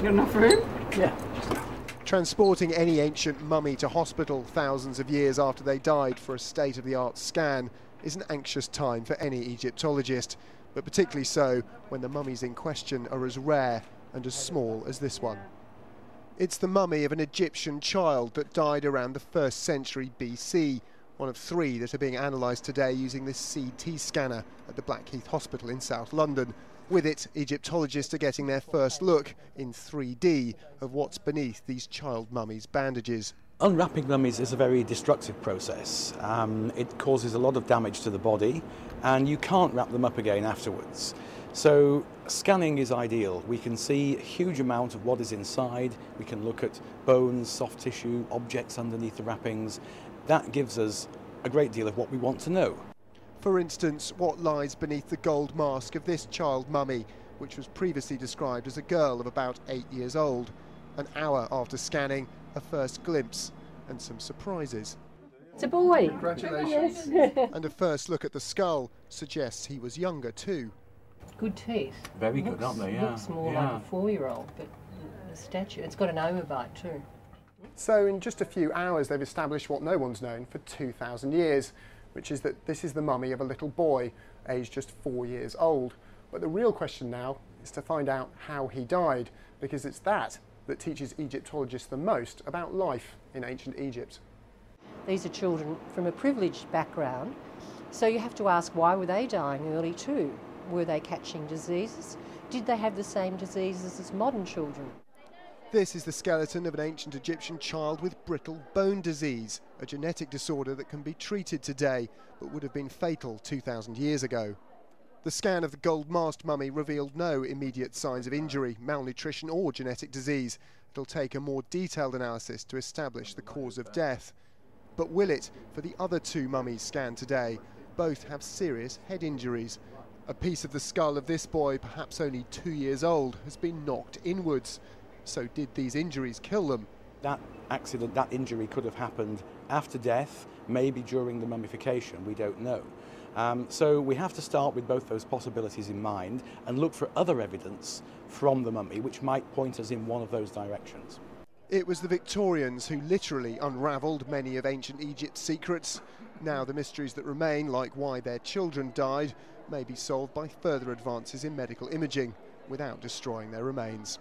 You got enough room? Yeah. Transporting any ancient mummy to hospital thousands of years after they died for a state-of-the-art scan is an anxious time for any Egyptologist, but particularly so when the mummies in question are as rare and as small as this one. It's the mummy of an Egyptian child that died around the 1st century BC, one of 3 that are being analysed today using this CT scanner at the Blackheath Hospital in South London. With it, Egyptologists are getting their first look in 3D of what's beneath these child mummies' bandages. Unwrapping mummies is a very destructive process. It causes a lot of damage to the body and you can't wrap them up again afterwards. So scanning is ideal. We can see a huge amount of what is inside. We can look at bones, soft tissue, objects underneath the wrappings. That gives us a great deal of what we want to know. For instance, what lies beneath the gold mask of this child mummy, which was previously described as a girl of about 8 years old. An hour after scanning, a first glimpse and some surprises. It's a boy. Congratulations. Yes. And a first look at the skull suggests he was younger too. Good teeth. Very good, aren't they? Yeah. Looks more like a 4-year-old, but the stature. It's got an overbite too. So in just a few hours they've established what no one's known for 2,000 years, which is that this is the mummy of a little boy, aged just 4 years old. But the real question now is to find out how he died, because it's that teaches Egyptologists the most about life in ancient Egypt. These are children from a privileged background, so you have to ask, why were they dying early too? Were they catching diseases? Did they have the same diseases as modern children? This is the skeleton of an ancient Egyptian child with brittle bone disease, a genetic disorder that can be treated today but would have been fatal 2,000 years ago. The scan of the gold-masked mummy revealed no immediate signs of injury, malnutrition or genetic disease. It'll take a more detailed analysis to establish the cause of death. But will it for the other 2 mummies scanned today? Both have serious head injuries. A piece of the skull of this boy, perhaps only 2 years old, has been knocked inwards. So did these injuries kill them? That accident, that injury could have happened after death, maybe during the mummification, we don't know. So we have to start with both those possibilities in mind and look for other evidence from the mummy which might point us in one of those directions. It was the Victorians who literally unravelled many of ancient Egypt's secrets. Now the mysteries that remain, like why their children died, may be solved by further advances in medical imaging without destroying their remains.